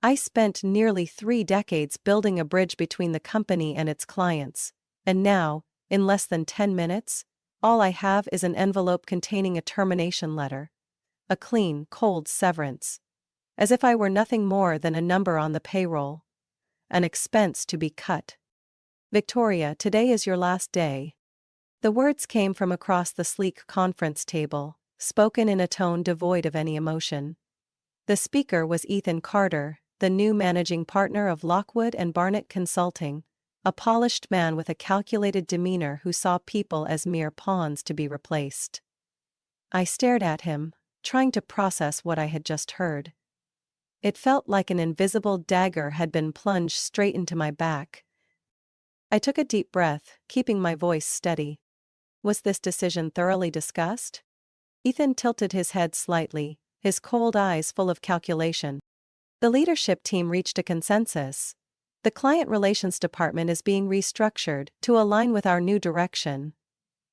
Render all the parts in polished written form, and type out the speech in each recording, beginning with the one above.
I spent nearly 3 decades building a bridge between the company and its clients, and now, in less than 10 minutes, all I have is an envelope containing a termination letter. A clean, cold severance. As if I were nothing more than a number on the payroll. An expense to be cut. Victoria, today is your last day. The words came from across the sleek conference table, spoken in a tone devoid of any emotion. The speaker was Ethan Carter, the new managing partner of Lockwood and Barnett Consulting, a polished man with a calculated demeanor who saw people as mere pawns to be replaced. I stared at him, trying to process what I had just heard. It felt like an invisible dagger had been plunged straight into my back. I took a deep breath, keeping my voice steady. Was this decision thoroughly discussed? Ethan tilted his head slightly, his cold eyes full of calculation. The leadership team reached a consensus. The client relations department is being restructured to align with our new direction.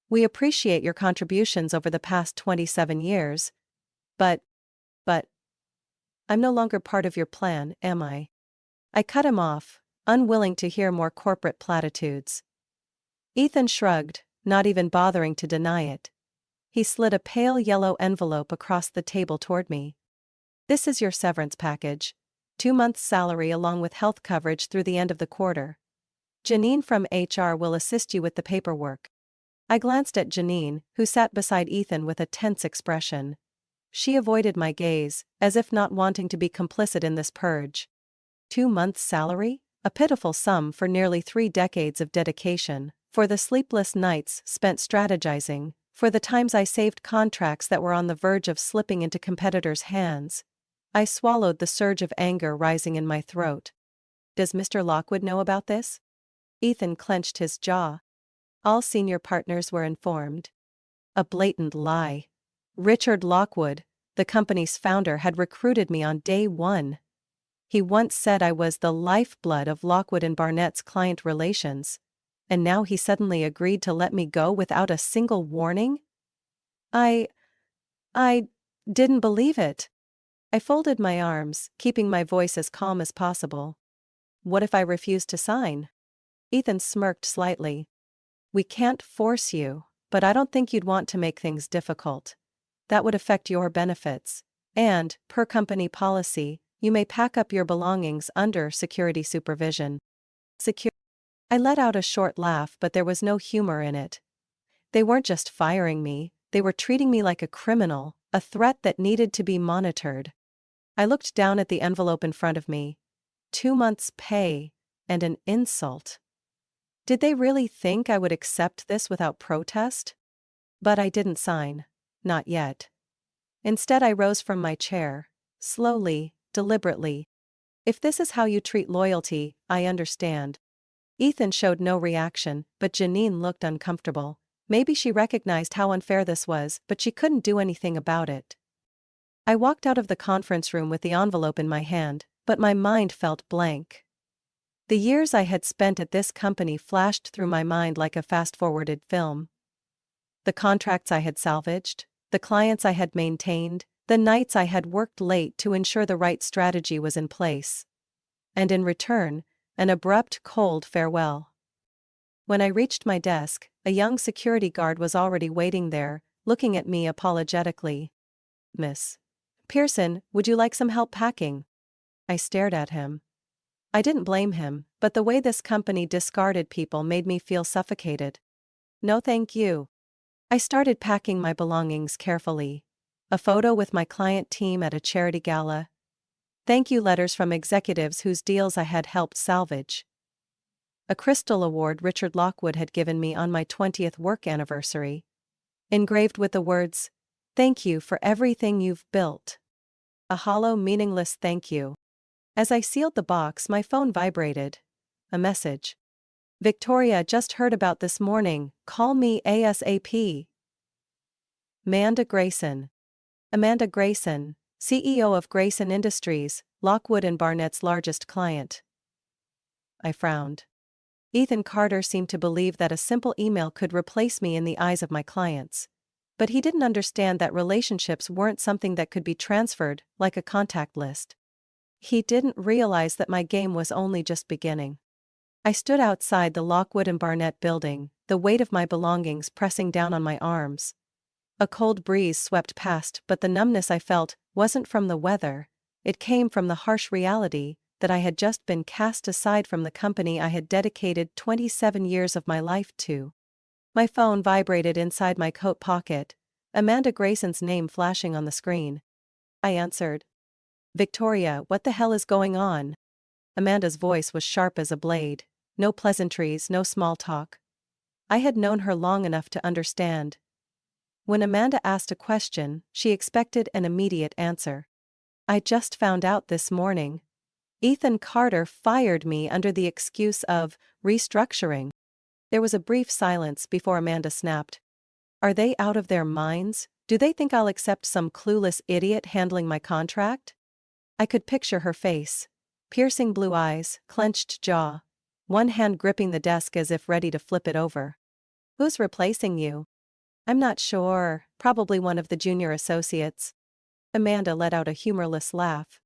We appreciate your contributions over the past 27 years. But, I'm no longer part of your plan, am I? I cut him off, unwilling to hear more corporate platitudes. Ethan shrugged, not even bothering to deny it. He slid a pale yellow envelope across the table toward me. This is your severance package. 2 months' salary along with health coverage through the end of the quarter. Janine from HR will assist you with the paperwork. I glanced at Janine, who sat beside Ethan with a tense expression. She avoided my gaze, as if not wanting to be complicit in this purge. 2 months' salary? A pitiful sum for nearly 3 decades of dedication, for the sleepless nights spent strategizing, for the times I saved contracts that were on the verge of slipping into competitors' hands. I swallowed the surge of anger rising in my throat. Does Mr. Lockwood know about this? Ethan clenched his jaw. All senior partners were informed. A blatant lie. Richard Lockwood, the company's founder, had recruited me on day 1. He once said I was the lifeblood of Lockwood and Barnett's client relations, and now he suddenly agreed to let me go without a single warning? I didn't believe it. I folded my arms, keeping my voice as calm as possible. What if I refused to sign? Ethan smirked slightly. We can't force you, but I don't think you'd want to make things difficult. That would affect your benefits, and, per company policy, you may pack up your belongings under security supervision. I let out a short laugh, but there was no humor in it. They weren't just firing me, they were treating me like a criminal, a threat that needed to be monitored. I looked down at the envelope in front of me. 2 months' pay, and an insult. Did they really think I would accept this without protest? But I didn't sign. Not yet. Instead, I rose from my chair, slowly, deliberately. If this is how you treat loyalty, I understand. Ethan showed no reaction, but Janine looked uncomfortable. Maybe she recognized how unfair this was, but she couldn't do anything about it. I walked out of the conference room with the envelope in my hand, but my mind felt blank. The years I had spent at this company flashed through my mind like a fast-forwarded film. The contracts I had salvaged, the clients I had maintained, the nights I had worked late to ensure the right strategy was in place. And in return, an abrupt, cold farewell. When I reached my desk, a young security guard was already waiting there, looking at me apologetically. Miss Pearson, would you like some help packing? I stared at him. I didn't blame him, but the way this company discarded people made me feel suffocated. No thank you. I started packing my belongings carefully. A photo with my client team at a charity gala. Thank you letters from executives whose deals I had helped salvage. A crystal award Richard Lockwood had given me on my 20th work anniversary. Engraved with the words, "Thank you for everything you've built." A hollow, meaningless thank you. As I sealed the box, my phone vibrated. A message. Victoria, just heard about this morning, call me ASAP. Amanda Grayson, CEO of Grayson Industries, Lockwood and Barnett's largest client. I frowned. Ethan Carter seemed to believe that a simple email could replace me in the eyes of my clients. But he didn't understand that relationships weren't something that could be transferred, like a contact list. He didn't realize that my game was only just beginning. I stood outside the Lockwood and Barnett building, the weight of my belongings pressing down on my arms. A cold breeze swept past, but the numbness I felt wasn't from the weather. It came from the harsh reality that I had just been cast aside from the company I had dedicated 27 years of my life to. My phone vibrated inside my coat pocket, Amanda Grayson's name flashing on the screen. I answered. "Victoria, what the hell is going on?" Amanda's voice was sharp as a blade. No pleasantries, no small talk. I had known her long enough to understand. When Amanda asked a question, she expected an immediate answer. "I just found out this morning. Ethan Carter fired me under the excuse of restructuring." There was a brief silence before Amanda snapped. "Are they out of their minds? Do they think I'll accept some clueless idiot handling my contract?" I could picture her face. Piercing blue eyes, clenched jaw. One hand gripping the desk as if ready to flip it over. "Who's replacing you?" "I'm not sure, probably one of the junior associates." Amanda let out a humorless laugh.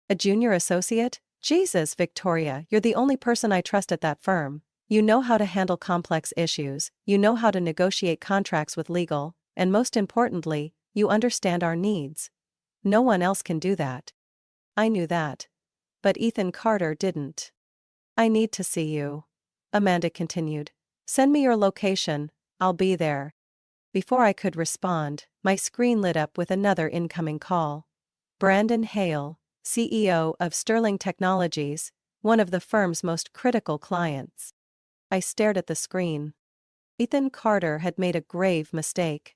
"A junior associate? Jesus, Victoria, you're the only person I trust at that firm. You know how to handle complex issues, you know how to negotiate contracts with legal, and most importantly, you understand our needs. No one else can do that." I knew that. But Ethan Carter didn't. "I need to see you," Amanda continued. "Send me your location, I'll be there." Before I could respond, my screen lit up with another incoming call. Brandon Hale, CEO of Sterling Technologies, one of the firm's most critical clients. I stared at the screen. Ethan Carter had made a grave mistake.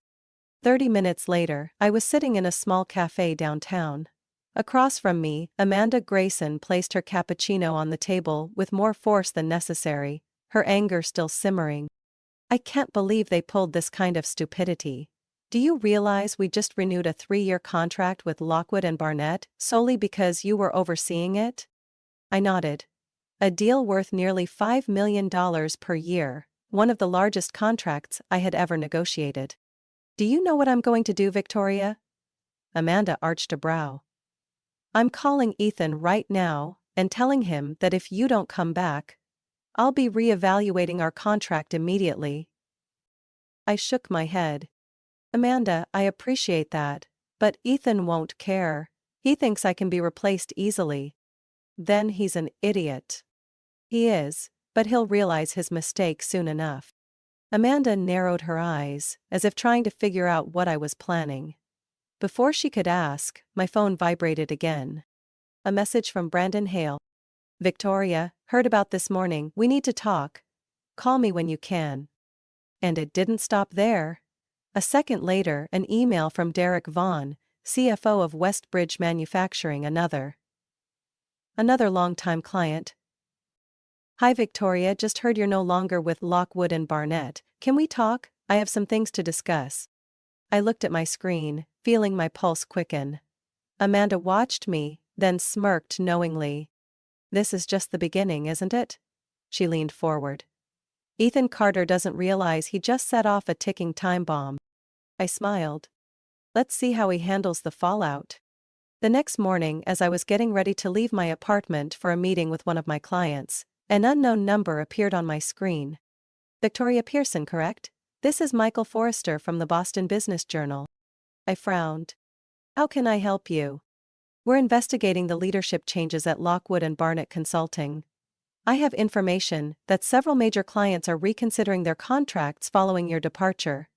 30 minutes later, I was sitting in a small cafe downtown. Across from me, Amanda Grayson placed her cappuccino on the table with more force than necessary, her anger still simmering. "I can't believe they pulled this kind of stupidity. Do you realize we just renewed a 3-year contract with Lockwood and Barnett solely because you were overseeing it?" I nodded. "A deal worth nearly $5 million per year, one of the largest contracts I had ever negotiated. Do you know what I'm going to do, Victoria?" Amanda arched a brow. "I'm calling Ethan right now and telling him that if you don't come back, I'll be re-evaluating our contract immediately." I shook my head. "Amanda, I appreciate that, but Ethan won't care. He thinks I can be replaced easily." "Then he's an idiot." "He is, but he'll realize his mistake soon enough." Amanda narrowed her eyes, as if trying to figure out what I was planning. Before she could ask, my phone vibrated again. A message from Brandon Hale. "Victoria, heard about this morning, we need to talk. Call me when you can." And it didn't stop there. A second later, an email from Derek Vaughn, CFO of Westbridge Manufacturing, another longtime client. "Hi Victoria, just heard you're no longer with Lockwood and Barnett. Can we talk? I have some things to discuss." I looked at my screen, feeling my pulse quicken. Amanda watched me, then smirked knowingly. "This is just the beginning, isn't it?" She leaned forward. "Ethan Carter doesn't realize he just set off a ticking time bomb." I smiled. "Let's see how he handles the fallout." The next morning, as I was getting ready to leave my apartment for a meeting with one of my clients, an unknown number appeared on my screen. "Victoria Pearson, correct? This is Michael Forrester from the Boston Business Journal." I frowned. "How can I help you?" "We're investigating the leadership changes at Lockwood and Barnett Consulting. I have information that several major clients are reconsidering their contracts following your departure.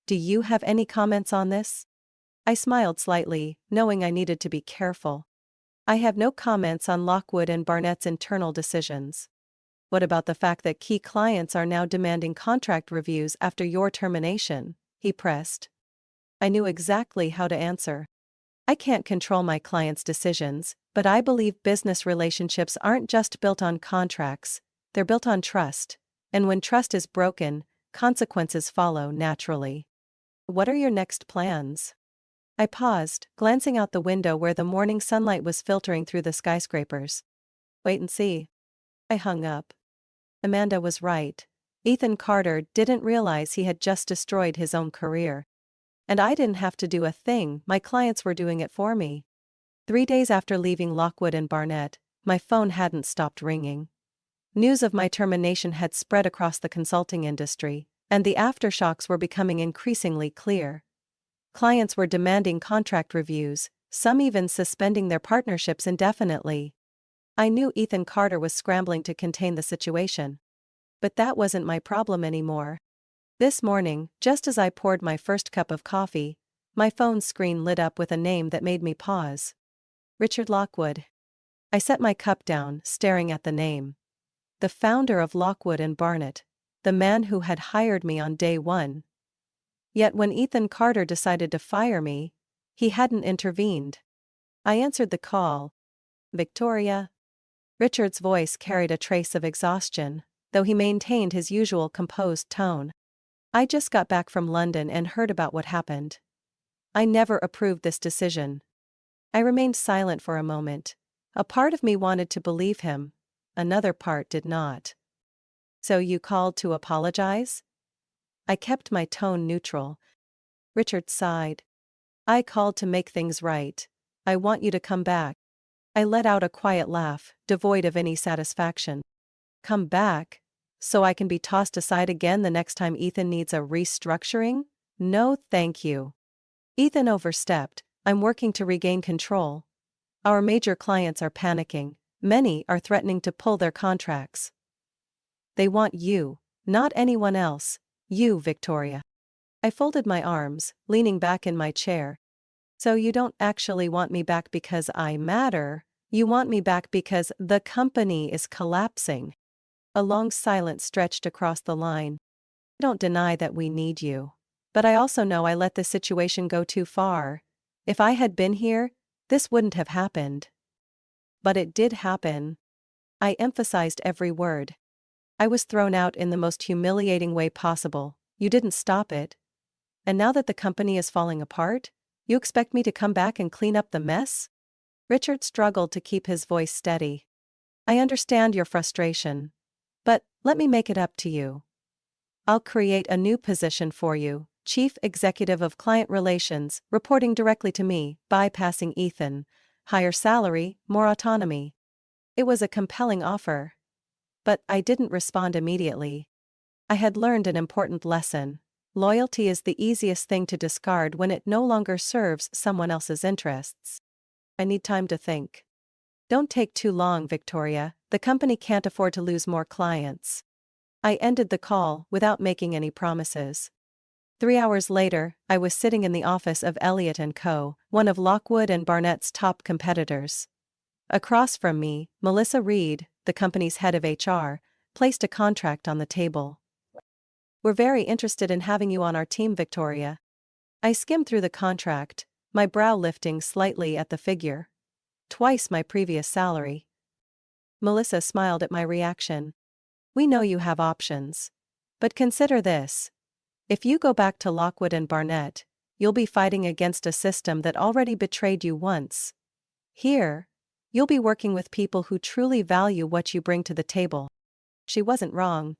Do you have any comments on this?" I smiled slightly, knowing I needed to be careful. "I have no comments on Lockwood and Barnett's internal decisions." "What about the fact that key clients are now demanding contract reviews after your termination?" he pressed. I knew exactly how to answer. "I can't control my clients' decisions, but I believe business relationships aren't just built on contracts, they're built on trust. And when trust is broken, consequences follow naturally." "What are your next plans?" I paused, glancing out the window where the morning sunlight was filtering through the skyscrapers. "Wait and see." I hung up. Amanda was right. Ethan Carter didn't realize he had just destroyed his own career. And I didn't have to do a thing, my clients were doing it for me. 3 days after leaving Lockwood and Barnett, my phone hadn't stopped ringing. News of my termination had spread across the consulting industry, and the aftershocks were becoming increasingly clear. Clients were demanding contract reviews, some even suspending their partnerships indefinitely. I knew Ethan Carter was scrambling to contain the situation. But that wasn't my problem anymore. This morning, just as I poured my first cup of coffee, my phone screen lit up with a name that made me pause. Richard Lockwood. I set my cup down, staring at the name. The founder of Lockwood and Barnett, the man who had hired me on day one. Yet when Ethan Carter decided to fire me, he hadn't intervened. I answered the call. Victoria. Richard's voice carried a trace of exhaustion, though he maintained his usual composed tone. I just got back from London and heard about what happened. I never approved this decision. I remained silent for a moment. A part of me wanted to believe him. Another part did not. So you called to apologize? I kept my tone neutral. Richard sighed. I called to make things right. I want you to come back. I let out a quiet laugh, devoid of any satisfaction. Come back? So I can be tossed aside again the next time Ethan needs a restructuring? No, thank you. Ethan overstepped. I'm working to regain control. Our major clients are panicking. Many are threatening to pull their contracts. They want you, not anyone else. You, Victoria. I folded my arms, leaning back in my chair. So you don't actually want me back because I matter, you want me back because the company is collapsing. A long silence stretched across the line. I don't deny that we need you. But I also know I let this situation go too far. If I had been here, this wouldn't have happened. But it did happen. I emphasized every word. I was thrown out in the most humiliating way possible. You didn't stop it. And now that the company is falling apart, you expect me to come back and clean up the mess? Richard struggled to keep his voice steady. I understand your frustration. But let me make it up to you. I'll create a new position for you, Chief Executive of Client Relations, reporting directly to me, bypassing Ethan. Higher salary, more autonomy. It was a compelling offer. But I didn't respond immediately. I had learned an important lesson. Loyalty is the easiest thing to discard when it no longer serves someone else's interests. I need time to think. Don't take too long, Victoria. The company can't afford to lose more clients. I ended the call without making any promises. 3 hours later, I was sitting in the office of Elliott & Co., one of Lockwood and Barnett's top competitors. Across from me, Melissa Reed, the company's head of HR, placed a contract on the table. We're very interested in having you on our team, Victoria. I skimmed through the contract, my brow lifting slightly at the figure. Twice my previous salary. Melissa smiled at my reaction. We know you have options. But consider this. If you go back to Lockwood and Barnett, you'll be fighting against a system that already betrayed you once. Here, you'll be working with people who truly value what you bring to the table. She wasn't wrong.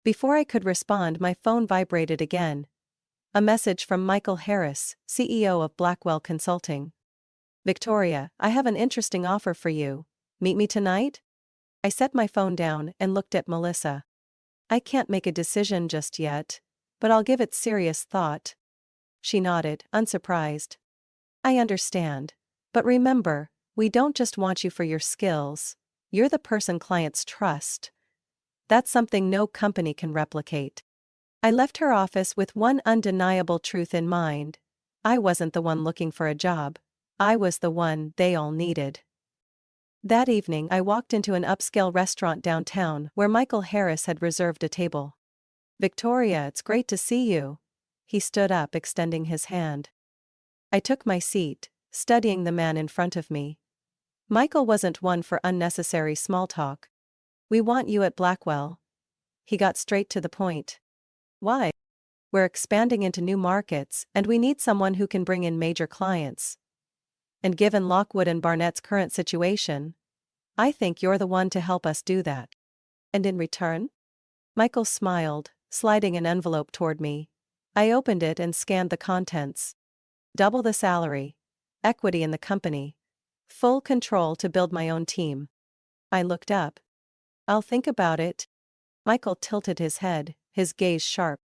Before I could respond, my phone vibrated again. A message from Michael Harris, CEO of Blackwell Consulting. Victoria, I have an interesting offer for you. Meet me tonight? I set my phone down and looked at Melissa. I can't make a decision just yet, but I'll give it serious thought. She nodded, unsurprised. I understand. But remember, we don't just want you for your skills. You're the person clients trust. That's something no company can replicate. I left her office with one undeniable truth in mind. I wasn't the one looking for a job. I was the one they all needed. That evening I walked into an upscale restaurant downtown where Michael Harris had reserved a table. Victoria, it's great to see you. He stood up, extending his hand. I took my seat, studying the man in front of me. Michael wasn't one for unnecessary small talk. We want you at Blackwell. He got straight to the point. Why? We're expanding into new markets, and we need someone who can bring in major clients. And given Lockwood and Barnett's current situation, I think you're the one to help us do that. And in return? Michael smiled, sliding an envelope toward me. I opened it and scanned the contents. Double the salary. Equity in the company. Full control to build my own team. I looked up. I'll think about it. Michael tilted his head, his gaze sharp.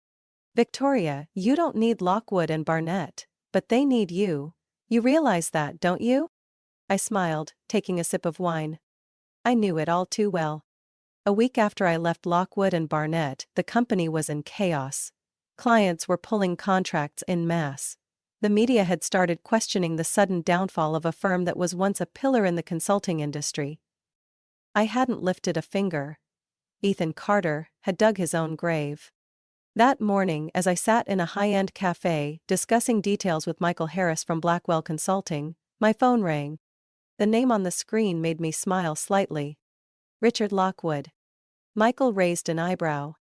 Victoria, you don't need Lockwood and Barnett, but they need you. You realize that, don't you? I smiled, taking a sip of wine. I knew it all too well. A week after I left Lockwood and Barnett, the company was in chaos. Clients were pulling contracts en masse. The media had started questioning the sudden downfall of a firm that was once a pillar in the consulting industry. I hadn't lifted a finger. Ethan Carter had dug his own grave. That morning, as I sat in a high-end cafe discussing details with Michael Harris from Blackwell Consulting, my phone rang. The name on the screen made me smile slightly. Richard Lockwood. Michael raised an eyebrow.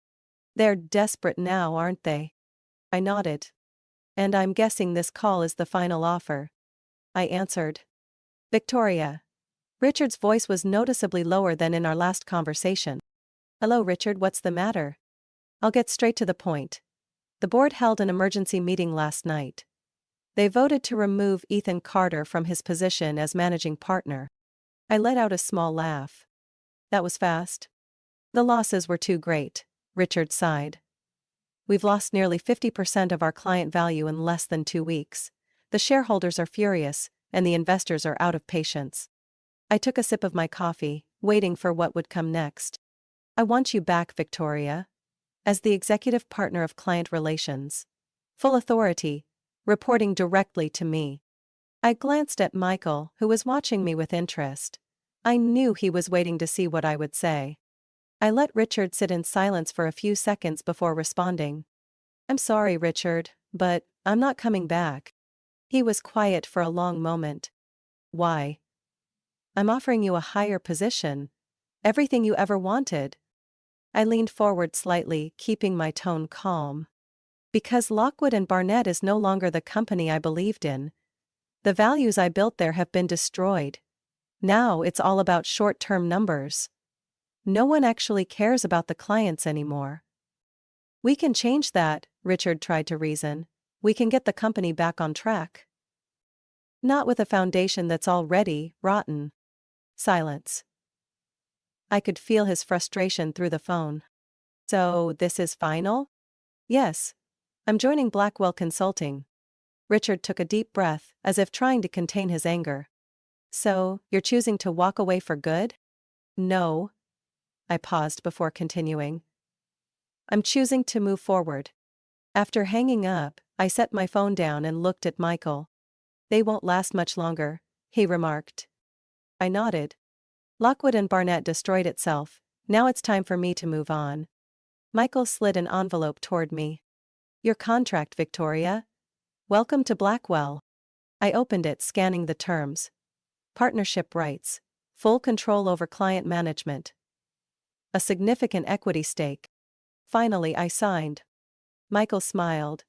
They're desperate now, aren't they? I nodded. And I'm guessing this call is the final offer. I answered. Victoria. Richard's voice was noticeably lower than in our last conversation. Hello, Richard, what's the matter? I'll get straight to the point. The board held an emergency meeting last night. They voted to remove Ethan Carter from his position as managing partner. I let out a small laugh. That was fast. The losses were too great, Richard sighed. We've lost nearly 50% of our client value in less than 2 weeks. The shareholders are furious, and the investors are out of patience. I took a sip of my coffee, waiting for what would come next. I want you back, Victoria. As the executive partner of client relations. Full authority, reporting directly to me. I glanced at Michael, who was watching me with interest. I knew he was waiting to see what I would say. I let Richard sit in silence for a few seconds before responding. I'm sorry, Richard, but I'm not coming back. He was quiet for a long moment. Why? I'm offering you a higher position. Everything you ever wanted. I leaned forward slightly, keeping my tone calm. Because Lockwood and Barnett is no longer the company I believed in. The values I built there have been destroyed. Now it's all about short-term numbers. No one actually cares about the clients anymore. We can change that, Richard tried to reason. We can get the company back on track. Not with a foundation that's already rotten. Silence. I could feel his frustration through the phone. So, this is final? Yes. I'm joining Blackwell Consulting. Richard took a deep breath, as if trying to contain his anger. So, you're choosing to walk away for good? No. I paused before continuing. I'm choosing to move forward. After hanging up, I set my phone down and looked at Michael. They won't last much longer, he remarked. I nodded. Lockwood and Barnett destroyed itself. Now it's time for me to move on. Michael slid an envelope toward me. Your contract, Victoria. Welcome to Blackwell. I opened it, scanning the terms. Partnership rights. Full control over client management. A significant equity stake. Finally, I signed. Michael smiled.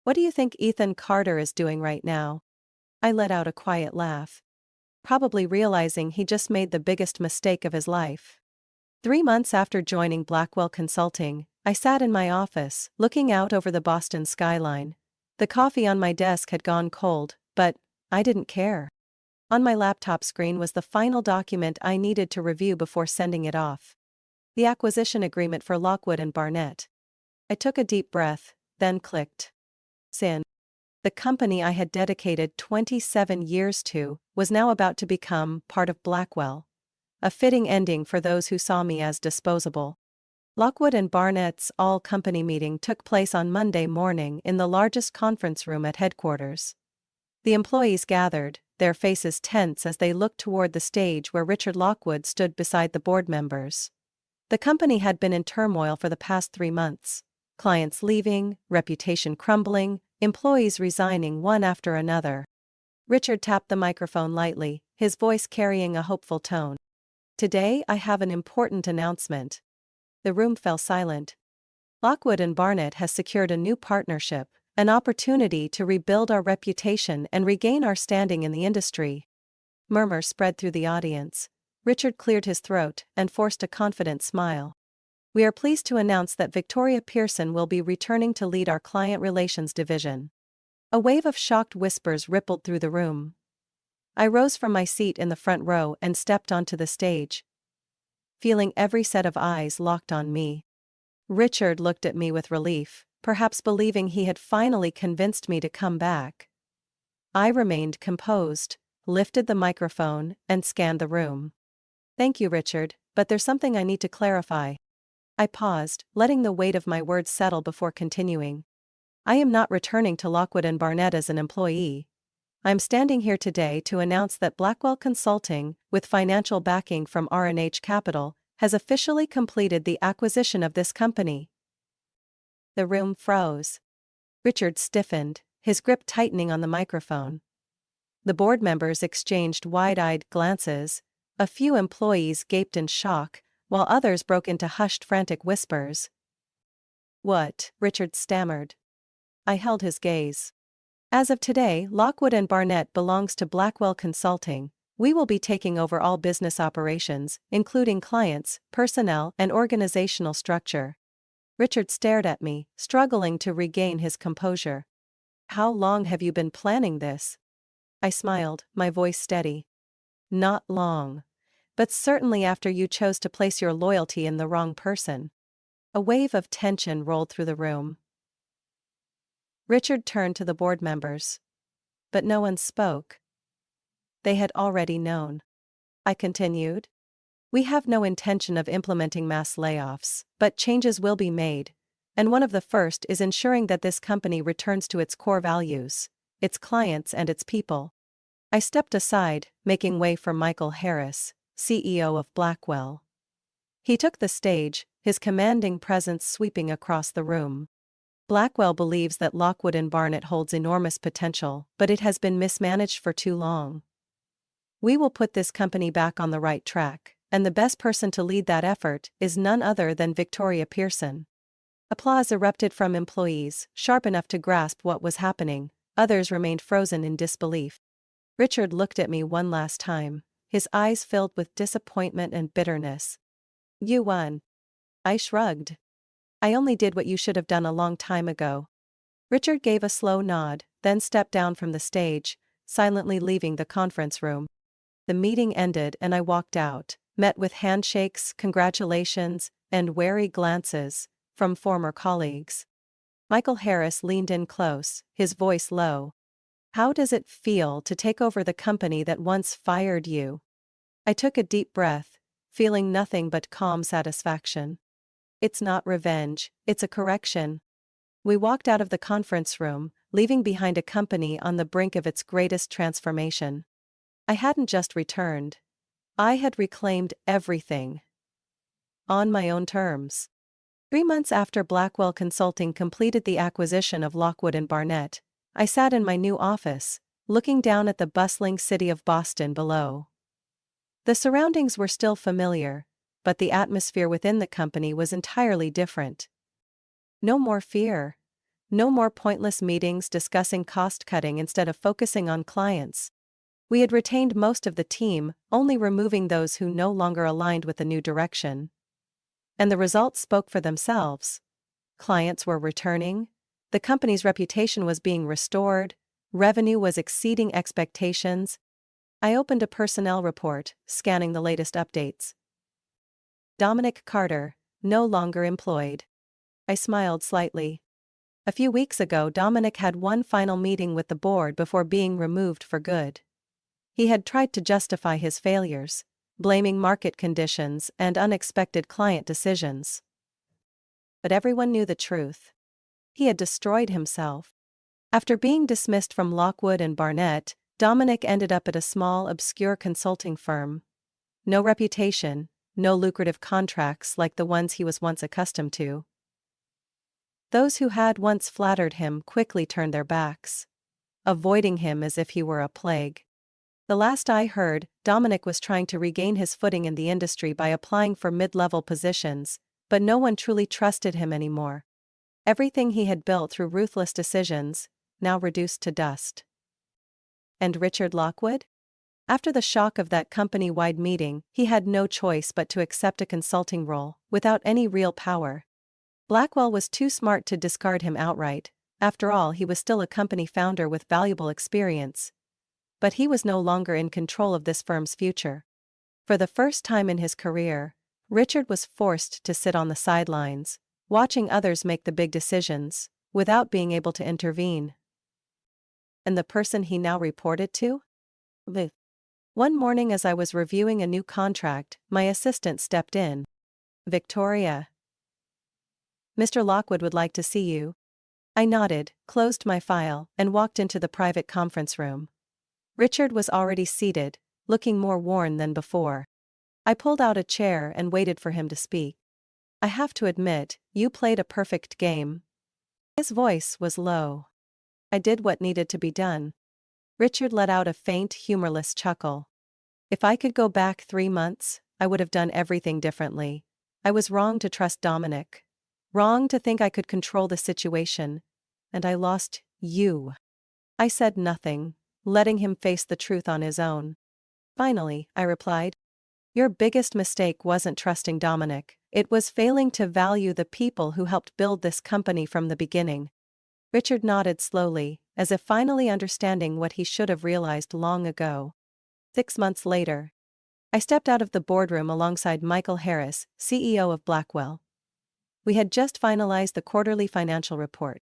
What do you think Ethan Carter is doing right now? I let out a quiet laugh. Probably realizing he just made the biggest mistake of his life. 3 months after joining Blackwell Consulting, I sat in my office, looking out over the Boston skyline. The coffee on my desk had gone cold, but I didn't care. On my laptop screen was the final document I needed to review before sending it off. The acquisition agreement for Lockwood and Barnett. I took a deep breath, then clicked. Sin. The company I had dedicated 27 years to was now about to become part of Blackwell. A fitting ending for those who saw me as disposable. Lockwood and Barnett's all-company meeting took place on Monday morning in the largest conference room at headquarters. The employees gathered, their faces tense as they looked toward the stage where Richard Lockwood stood beside the board members. The company had been in turmoil for the past 3 months. Clients leaving, reputation crumbling, employees resigning one after another. Richard tapped the microphone lightly, his voice carrying a hopeful tone. Today I have an important announcement. The room fell silent. Lockwood and Barnett has secured a new partnership, an opportunity to rebuild our reputation and regain our standing in the industry. Murmurs spread through the audience. Richard cleared his throat and forced a confident smile. We are pleased to announce that Victoria Pearson will be returning to lead our client relations division. A wave of shocked whispers rippled through the room. I rose from my seat in the front row and stepped onto the stage, feeling every set of eyes locked on me. Richard looked at me with relief, perhaps believing he had finally convinced me to come back. I remained composed, lifted the microphone, and scanned the room. "Thank you, Richard, but there's something I need to clarify." I paused, letting the weight of my words settle before continuing. "I am not returning to Lockwood and Barnett as an employee. I'm standing here today to announce that Blackwell Consulting, with financial backing from R&H Capital, has officially completed the acquisition of this company." The room froze. Richard stiffened, his grip tightening on the microphone. The board members exchanged wide-eyed glances. A few employees gaped in shock, while others broke into hushed, frantic whispers. "What?" Richard stammered. I held his gaze. "As of today, Lockwood and Barnett belongs to Blackwell Consulting. We will be taking over all business operations, including clients, personnel, and organizational structure." Richard stared at me, struggling to regain his composure. "How long have you been planning this?" I smiled, my voice steady. "Not long. But certainly after you chose to place your loyalty in the wrong person." A wave of tension rolled through the room. Richard turned to the board members. But no one spoke. They had already known. I continued. "We have no intention of implementing mass layoffs, but changes will be made, and one of the first is ensuring that this company returns to its core values, its clients and its people." I stepped aside, making way for Michael Harris, CEO of Blackwell. He took the stage, his commanding presence sweeping across the room. "Blackwell believes that Lockwood and Barnett holds enormous potential, but it has been mismanaged for too long. We will put this company back on the right track, and the best person to lead that effort is none other than Victoria Pearson." Applause erupted from employees, sharp enough to grasp what was happening. Others remained frozen in disbelief. Richard looked at me one last time, his eyes filled with disappointment and bitterness. "You won." I shrugged. "I only did what you should have done a long time ago." Richard gave a slow nod, then stepped down from the stage, silently leaving the conference room. The meeting ended and I walked out, met with handshakes, congratulations, and wary glances from former colleagues. Michael Harris leaned in close, his voice low. "How does it feel to take over the company that once fired you?" I took a deep breath, feeling nothing but calm satisfaction. "It's not revenge, it's a correction." We walked out of the conference room, leaving behind a company on the brink of its greatest transformation. I hadn't just returned. I had reclaimed everything. On my own terms. 3 months after Blackwell Consulting completed the acquisition of Lockwood and Barnett, I sat in my new office, looking down at the bustling city of Boston below. The surroundings were still familiar, but the atmosphere within the company was entirely different. No more fear. No more pointless meetings discussing cost-cutting instead of focusing on clients. We had retained most of the team, only removing those who no longer aligned with the new direction. And the results spoke for themselves. Clients were returning, the company's reputation was being restored, revenue was exceeding expectations. I opened a personnel report, scanning the latest updates. Dominic Carter, no longer employed. I smiled slightly. A few weeks ago, Dominic had one final meeting with the board before being removed for good. He had tried to justify his failures, blaming market conditions and unexpected client decisions. But everyone knew the truth. He had destroyed himself. After being dismissed from Lockwood and Barnett, Dominic ended up at a small, obscure consulting firm. No reputation, no lucrative contracts like the ones he was once accustomed to. Those who had once flattered him quickly turned their backs, avoiding him as if he were a plague. The last I heard, Dominic was trying to regain his footing in the industry by applying for mid-level positions, but no one truly trusted him anymore. Everything he had built through ruthless decisions, now reduced to dust. And Richard Lockwood? After the shock of that company-wide meeting, he had no choice but to accept a consulting role, without any real power. Blackwell was too smart to discard him outright. After all, he was still a company founder with valuable experience. but he was no longer in control of this firm's future. For the first time in his career, Richard was forced to sit on the sidelines, watching others make the big decisions, without being able to intervene. And the person he now reported to? One morning as I was reviewing a new contract, my assistant stepped in. "Victoria. Mr. Lockwood would like to see you." I nodded, closed my file, and walked into the private conference room. Richard was already seated, looking more worn than before. I pulled out a chair and waited for him to speak. "I have to admit, you played a perfect game." His voice was low. "I did what needed to be done." Richard let out a faint, humorless chuckle. "If I could go back 3 months, I would have done everything differently. I was wrong to trust Dominic. Wrong to think I could control the situation. And I lost you." I said nothing, letting him face the truth on his own. "Finally," I replied, "your biggest mistake wasn't trusting Dominic, it was failing to value the people who helped build this company from the beginning." Richard nodded slowly, as if finally understanding what he should have realized long ago. 6 months later, I stepped out of the boardroom alongside Michael Harris, CEO of Blackwell. We had just finalized the quarterly financial report.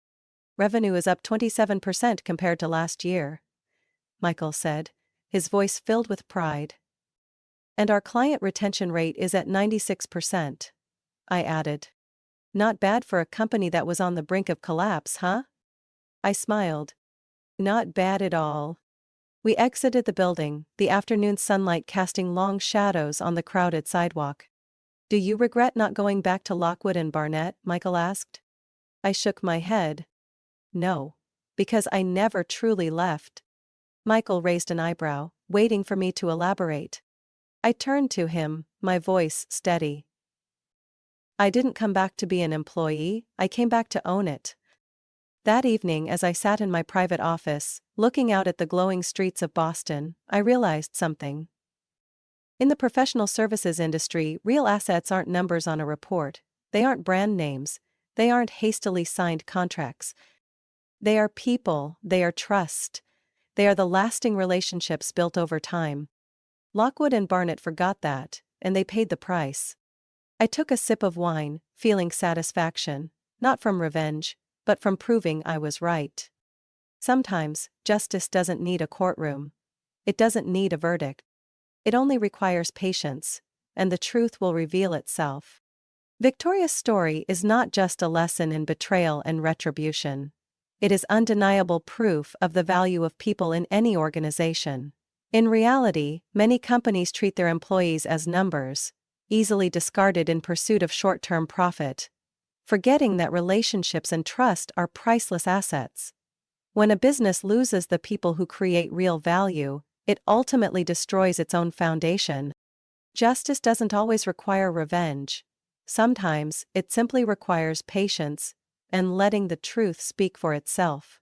"Revenue is up 27% compared to last year," Michael said, his voice filled with pride. "And our client retention rate is at 96%. I added. "Not bad for a company that was on the brink of collapse, huh?" I smiled. "Not bad at all." We exited the building, the afternoon sunlight casting long shadows on the crowded sidewalk. "Do you regret not going back to Lockwood and Barnett?" Michael asked. I shook my head. "No. Because I never truly left." Michael raised an eyebrow, waiting for me to elaborate. I turned to him, my voice steady. "I didn't come back to be an employee, I came back to own it." That evening as I sat in my private office, looking out at the glowing streets of Boston, I realized something. In the professional services industry, real assets aren't numbers on a report, they aren't brand names, they aren't hastily signed contracts. They are people, they are trust. They are the lasting relationships built over time. Lockwood and Barnett forgot that, and they paid the price. I took a sip of wine, feeling satisfaction, not from revenge, but from proving I was right. Sometimes, justice doesn't need a courtroom. It doesn't need a verdict. It only requires patience, and the truth will reveal itself. Victoria's story is not just a lesson in betrayal and retribution. It is undeniable proof of the value of people in any organization. In reality, many companies treat their employees as numbers, easily discarded in pursuit of short-term profit, forgetting that relationships and trust are priceless assets. When a business loses the people who create real value, it ultimately destroys its own foundation. Justice doesn't always require revenge. Sometimes, it simply requires patience and letting the truth speak for itself.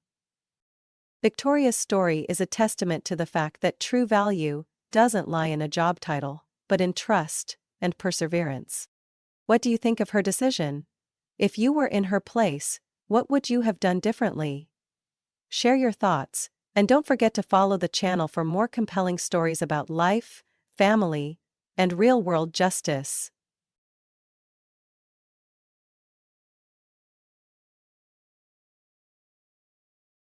Victoria's story is a testament to the fact that true value doesn't lie in a job title, but in trust and perseverance. What do you think of her decision? If you were in her place, what would you have done differently? Share your thoughts, and don't forget to follow the channel for more compelling stories about life, family, and real-world justice.